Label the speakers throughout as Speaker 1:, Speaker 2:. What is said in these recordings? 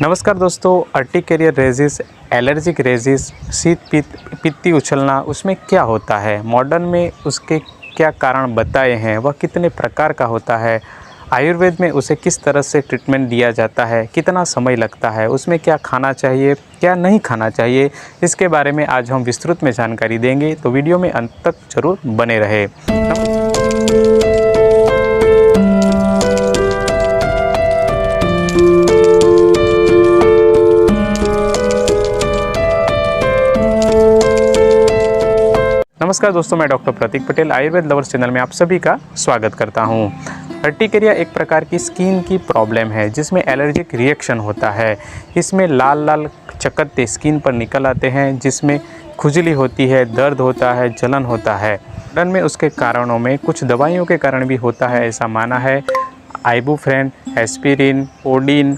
Speaker 1: नमस्कार दोस्तों, urticaria रेजिस, allergic रेजिस, शीत पित्ती उछलना, उसमें क्या होता है, मॉडर्न में उसके क्या कारण बताए हैं, वह कितने प्रकार का होता है, आयुर्वेद में उसे किस तरह से ट्रीटमेंट दिया जाता है, कितना समय लगता है, उसमें क्या खाना चाहिए, क्या नहीं खाना चाहिए, इसके बारे में आज हम विस्तृत में जानकारी देंगे। तो वीडियो में अंत तक जरूर बने रहे। नमस्कार दोस्तों, मैं डॉक्टर प्रतीक पटेल आयुर्वेद लवर्स चैनल में आप सभी का स्वागत करता हूं। अर्टिकेरिया एक प्रकार की स्किन की प्रॉब्लम है जिसमें एलर्जिक रिएक्शन होता है। इसमें लाल लाल चकत्ते स्किन पर निकल आते हैं, जिसमें खुजली होती है, दर्द होता है, जलन होता है। मॉडर्न में उसके कारणों में कुछ दवाइयों के कारण भी होता है, ऐसा माना है। Ibuprofen, aspirin, codeine,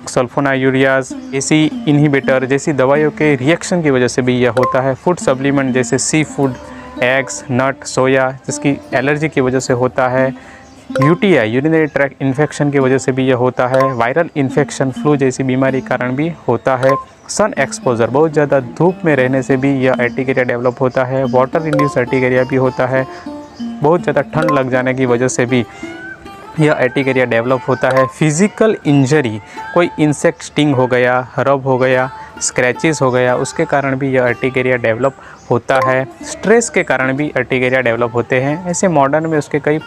Speaker 1: sulphonylureas, ACE inhibitor जैसी दवाइयों के रिएक्शन की वजह से भी यह होता है। फूड सप्लीमेंट जैसे सी फूड, एग्स, नट, सोया जिसकी एलर्जी की वजह से होता है। यूटीआई, यूरिनरी ट्रैक्ट इन्फेक्शन की वजह से भी यह होता है। वायरल इन्फेक्शन, फ्लू जैसी बीमारी के कारण भी होता है। सन एक्सपोजर, बहुत ज़्यादा धूप में रहने से भी यह अर्टिकेरिया डेवलप होता है। वाटर इंड्यूस अर्टिकेरिया भी होता है। बहुत ज़्यादा ठंड लग जाने की वजह से भी यह अर्टिकेरिया डेवलप होता है। फिज़िकल इंजरी, कोई इंसेक्ट स्टिंग हो गया, रब हो गया, स्क्रैचेस हो गया, उसके कारण भी यह अर्टिकेरिया डेवलप होता है। स्ट्रेस के कारण भी अर्टिकेरिया डेवलप होते हैं। ऐसे मॉडर्न में उसके कई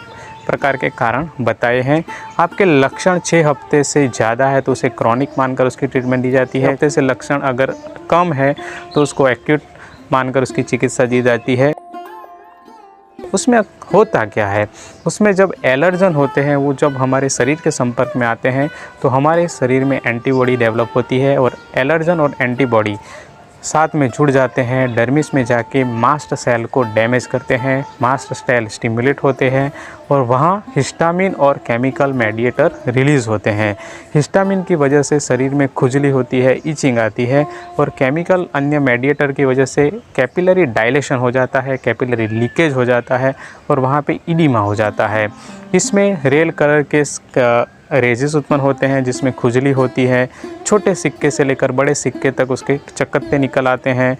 Speaker 1: प्रकार के कारण बताए हैं। आपके लक्षण 6 हफ्ते से ज़्यादा है तो उसे क्रॉनिक मानकर उसकी ट्रीटमेंट दी जाती है। हफ्ते से लक्षण अगर कम है तो उसको एक्यूट मानकर उसकी चिकित्सा दी जाती है। उसमें होता क्या है, उसमें जब एलर्जन होते हैं, वो जब हमारे शरीर के संपर्क में आते हैं तो हमारे शरीर में एंटीबॉडी डेवलप होती है और एलर्जन और एंटीबॉडी साथ में जुड़ जाते हैं। डर्मिस में जाके मास्ट सेल को डैमेज करते हैं, मास्ट सेल स्टिमुलेट होते हैं और वहाँ हिस्टामिन और केमिकल मेडिएटर रिलीज़ होते हैं। हिस्टामिन की वजह से शरीर में खुजली होती है, इचिंग आती है और केमिकल अन्य मेडिएटर की वजह से कैपिलरी डायलेशन हो जाता है, कैपिलरी लीकेज हो जाता है और वहाँ पे इडिमा हो जाता है। इसमें रेल कलर के रेजिस उत्पन्न होते हैं जिसमें खुजली होती है। छोटे सिक्के से लेकर बड़े सिक्के तक उसके चकत्ते निकल आते हैं,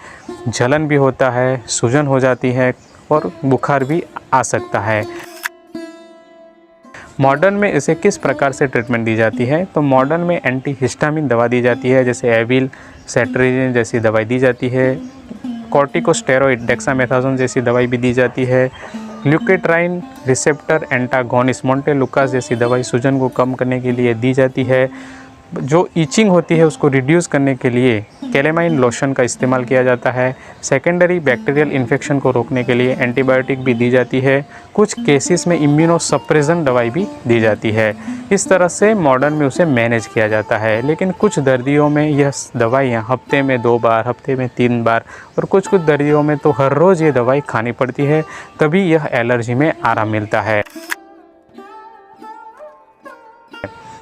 Speaker 1: जलन भी होता है, सूजन हो जाती है और बुखार भी आ सकता है। मॉडर्न में इसे किस प्रकार से ट्रीटमेंट दी जाती है, तो मॉडर्न में एंटीहिस्टामिन दवा दी जाती है, जैसे एविल, सेट्रिजिन जैसी दवाई दी जाती है। कॉर्टिकोस्टेरॉइड, डेक्सामेथासोन जैसी दवाई भी दी जाती है। ल्यूकेट्राइन रिसेप्टर एंटागोनिस्ट, मोंटेलुकास जैसी दवाई सूजन को कम करने के लिए दी जाती है। जो ईचिंग होती है उसको रिड्यूस करने के लिए कैलेमाइन लोशन का इस्तेमाल किया जाता है। सेकेंडरी बैक्टीरियल इन्फेक्शन को रोकने के लिए एंटीबायोटिक भी दी जाती है। कुछ केसेस में इम्यूनोसप्रेशन दवाई भी दी जाती है। इस तरह से मॉडर्न में उसे मैनेज किया जाता है। लेकिन कुछ दर्दियों में यह दवाइयाँ हफ्ते में 2 बार, हफ्ते में 3 बार और कुछ दर्दियों में तो हर रोज़ ये दवाई खानी पड़ती है, तभी यह एलर्जी में आराम मिलता है।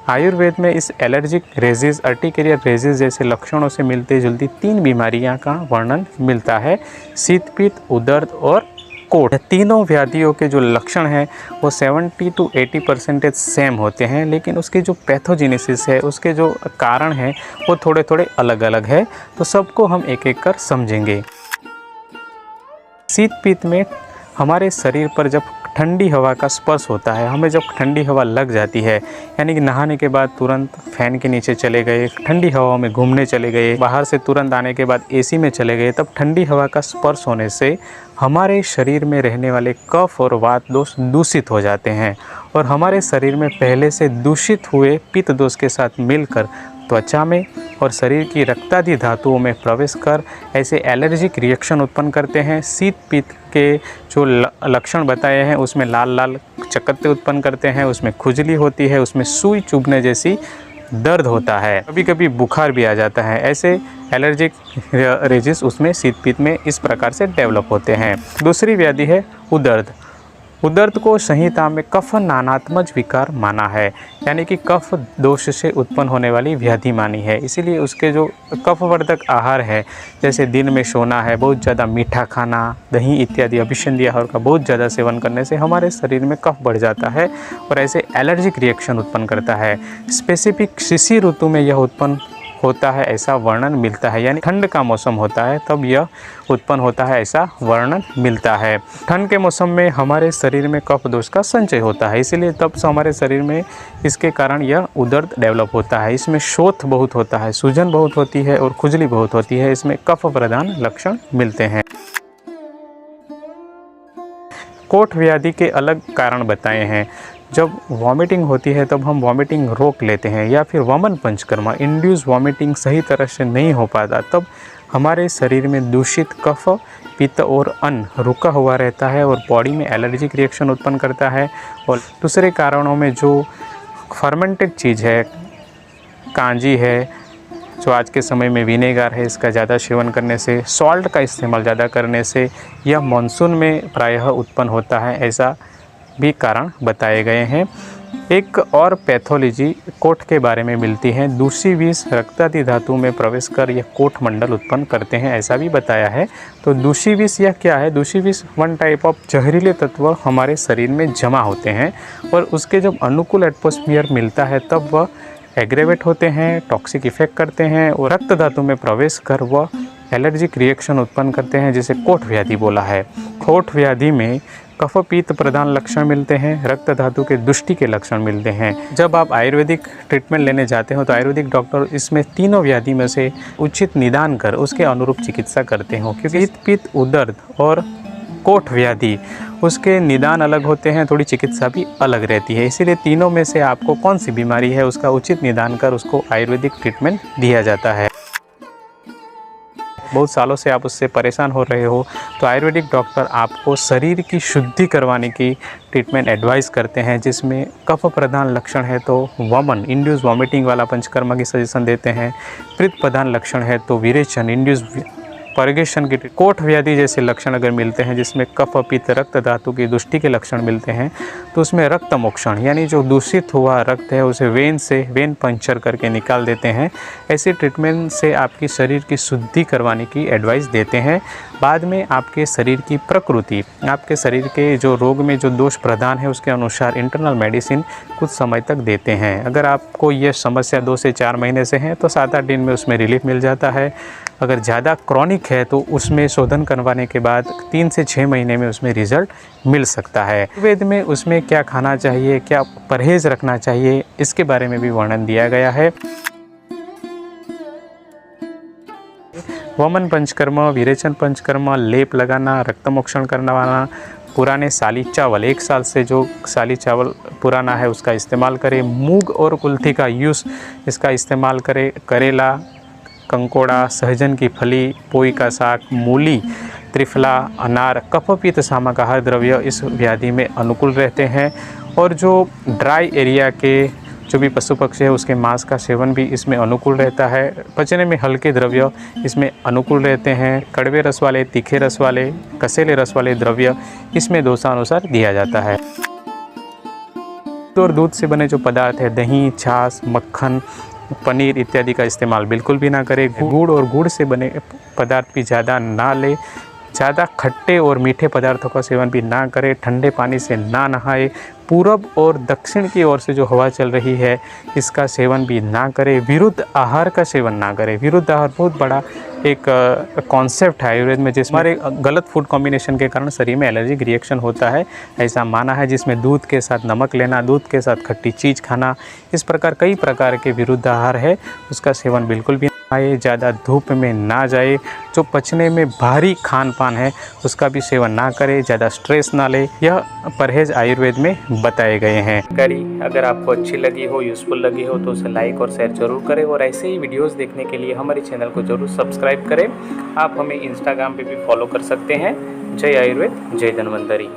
Speaker 1: आयुर्वेद में इस एलर्जिक रेजिस, अर्टिकेरिया रेजिस जैसे लक्षणों से मिलते जुलती 3 बीमारियां का वर्णन मिलता है, शीत पित्त, उदर्द और कोढ़। तीनों व्याधियों के जो लक्षण हैं वो 70 to 80% सेम होते हैं, लेकिन उसकी जो पैथोजेनेसिस है, उसके जो कारण हैं वो थोड़े थोड़े अलग अलग है। तो सबको हम एक एक कर समझेंगे। शीत पित्त में हमारे शरीर पर जब ठंडी हवा का स्पर्श होता है, हमें जब ठंडी हवा लग जाती है, यानी कि नहाने के बाद तुरंत फैन के नीचे चले गए, ठंडी हवा में घूमने चले गए, बाहर से तुरंत आने के बाद एसी में चले गए, तब ठंडी हवा का स्पर्श होने से हमारे शरीर में रहने वाले कफ और वात दोष दूषित हो जाते हैं और हमारे शरीर में पहले से दूषित हुए पित्त दोष के साथ मिलकर त्वचा में और शरीर की रक्तादि धातुओं में प्रवेश कर ऐसे एलर्जिक रिएक्शन उत्पन्न करते हैं। शीत पित्त के जो लक्षण बताए हैं उसमें लाल लाल चकत्ते उत्पन्न करते हैं, उसमें खुजली होती है, उसमें सुई चुभने जैसी दर्द होता है, कभी कभी बुखार भी आ जाता है। ऐसे एलर्जिक रेजिस उसमें शीत पित्त में इस प्रकार से डेवलप होते हैं। दूसरी व्याधि है उदर्द। उदर्द को संहिता में कफ नानात्मज विकार माना है, यानी कि कफ दोष से उत्पन्न होने वाली व्याधि मानी है। इसीलिए उसके जो कफवर्धक आहार है, जैसे दिन में सोना है, बहुत ज़्यादा मीठा खाना, दही इत्यादि अभिसंधी आहार का बहुत ज़्यादा सेवन करने से हमारे शरीर में कफ बढ़ जाता है और ऐसे एलर्जिक रिएक्शन उत्पन्न करता है। स्पेसिफिक शिशिर ऋतु में यह उत्पन्न होता है ऐसा वर्णन मिलता है, यानी ठंड का मौसम होता है तब यह उत्पन्न होता है ऐसा वर्णन मिलता है। ठंड के मौसम में हमारे शरीर में कफ दोष का संचय होता है, इसीलिए तब से हमारे शरीर में इसके कारण यह उदर्द डेवलप होता है। इसमें शोथ बहुत होता है, सूजन बहुत होती है और खुजली बहुत होती है। इसमें कफ प्रधान लक्षण मिलते हैं। कोठ व्याधि के अलग कारण बताए हैं। जब वॉमिटिंग होती है तब हम वॉमिटिंग रोक लेते हैं, या फिर वमन पंचकर्मा इंड्यूस वॉमिटिंग सही तरह से नहीं हो पाता, तब हमारे शरीर में दूषित कफ, पित्त और अन्न रुका हुआ रहता है और बॉडी में एलर्जिक रिएक्शन उत्पन्न करता है। और दूसरे कारणों में जो फर्मेंटेड चीज़ है, कांजी है, जो आज के समय में विनेगर है, इसका ज़्यादा सेवन करने से, सॉल्ट का इस्तेमाल ज़्यादा करने से यह मानसून में प्रायः उत्पन्न होता है, ऐसा भी कारण बताए गए हैं। एक और पैथोलॉजी कोठ के बारे में मिलती है। दूषी विष रक्तादि धातु में प्रवेश कर यह कोठ मंडल उत्पन्न करते हैं, ऐसा भी बताया है। तो दूषी विष यह क्या है? दूषी विष वन टाइप ऑफ जहरीले तत्व हमारे शरीर में जमा होते हैं और उसके जब अनुकूल एटमॉस्फेयर मिलता है तब वह एग्रेवेट होते हैं, टॉक्सिक इफेक्ट करते हैं और रक्त धातु में प्रवेश कर वह एलर्जिक रिएक्शन उत्पन्न करते हैं, जिसे कोठ व्याधि बोला है। कोठ व्याधि में कफ पित्त प्रधान लक्षण मिलते हैं, रक्त धातु के दुष्टि के लक्षण मिलते हैं। जब आप आयुर्वेदिक ट्रीटमेंट लेने जाते हो तो आयुर्वेदिक डॉक्टर इसमें तीनों व्याधि में से उचित निदान कर उसके अनुरूप चिकित्सा करते हो, क्योंकि पित्त, उदर्द और कोठ व्याधि उसके निदान अलग होते हैं, थोड़ी चिकित्सा भी अलग रहती है। इसीलिए तीनों में से आपको कौन सी बीमारी है उसका उचित निदान कर उसको आयुर्वेदिक ट्रीटमेंट दिया जाता है। बहुत सालों से आप उससे परेशान हो रहे हो तो आयुर्वेदिक डॉक्टर आपको शरीर की शुद्धि करवाने की ट्रीटमेंट एडवाइस करते हैं, जिसमें कफ प्रधान लक्षण है तो वमन इंड्यूस वॉमिटिंग वाला पंचकर्मा की सजेशन देते हैं। पित्त प्रधान लक्षण है तो विरेचन इंड्यूस परगेशन की। कोठ व्याधि जैसे लक्षण अगर मिलते हैं जिसमें कफ, पित्त, रक्त धातु की दुष्टि के लक्षण मिलते हैं तो उसमें रक्त मोक्षण यानी जो दूषित हुआ रक्त है उसे वेन पंक्चर करके निकाल देते हैं। ऐसे ट्रीटमेंट से आपकी शरीर की शुद्धि करवाने की एडवाइस देते हैं। बाद में आपके शरीर की प्रकृति, आपके शरीर के जो रोग में जो दोष प्रधान है उसके अनुसार इंटरनल मेडिसिन कुछ समय तक देते हैं। अगर आपको यह समस्या 2 से 4 महीने से है तो 7-8 दिन में उसमें रिलीफ मिल जाता है। अगर ज़्यादा क्रॉनिक है तो उसमें शोधन करवाने के बाद 3 से 6 महीने में उसमें रिजल्ट मिल सकता है। आयुर्वेद में उसमें क्या खाना चाहिए, क्या परहेज़ रखना चाहिए, इसके बारे में भी वर्णन दिया गया है। वमन पंचकर्मा, विरेचन पंचकर्मा, लेप लगाना, रक्त मोक्षण करवाना, पुराने साली चावल 1 साल से जो साली चावल पुराना है उसका इस्तेमाल करें। मूंग और कुल्थी का यूज़ इसका इस्तेमाल करें। करेला, कंकोड़ा, सहजन की फली, पोई का साग, मूली, त्रिफला, अनार, कफ पित्त सामकाहार द्रव्य इस व्याधि में अनुकूल रहते हैं। और जो ड्राई एरिया के जो भी पशु पक्षी है उसके मांस का सेवन भी इसमें अनुकूल रहता है। पचने में हल्के द्रव्य इसमें अनुकूल रहते हैं। कड़वे रस वाले, तीखे रस वाले, कसेले रस वाले द्रव्य इसमें दोषानुसार दिया जाता है। और दूध से बने जो पदार्थ है, दही, छाछ, मक्खन, पनीर इत्यादि का इस्तेमाल बिल्कुल भी ना करें। गुड़ और गुड़ से बने पदार्थ भी ज़्यादा ना लें। ज़्यादा खट्टे और मीठे पदार्थों का सेवन भी ना करें। ठंडे पानी से ना नहाए। पूरब और दक्षिण की ओर से जो हवा चल रही है इसका सेवन भी ना करें। विरुद्ध आहार का सेवन ना करें। विरुद्ध आहार बहुत बड़ा एक कॉन्सेप्ट है आयुर्वेद में, जिसमें हमारे गलत फूड कॉम्बिनेशन के कारण शरीर में एलर्जिक रिएक्शन होता है ऐसा माना है, जिसमें दूध के साथ नमक लेना, दूध के साथ खट्टी चीज़ खाना, इस प्रकार कई प्रकार के विरुद्ध आहार है, उसका सेवन बिल्कुल भी ना आए। ज़्यादा धूप में ना जाए। जो पचने में भारी खान पान है उसका भी सेवन ना करें। ज़्यादा स्ट्रेस ना ले। यह परहेज़ आयुर्वेद में बताए गए हैं। अगर आपको अच्छी लगी हो, यूज़फुल लगी हो तो उसे लाइक और शेयर जरूर करें और ऐसे ही वीडियोस देखने के लिए हमारे चैनल को जरूर सब्सक्राइब करें। आप हमें इंस्टाग्राम पे भी फॉलो कर सकते हैं। जय आयुर्वेद, जय धन्वंतरी।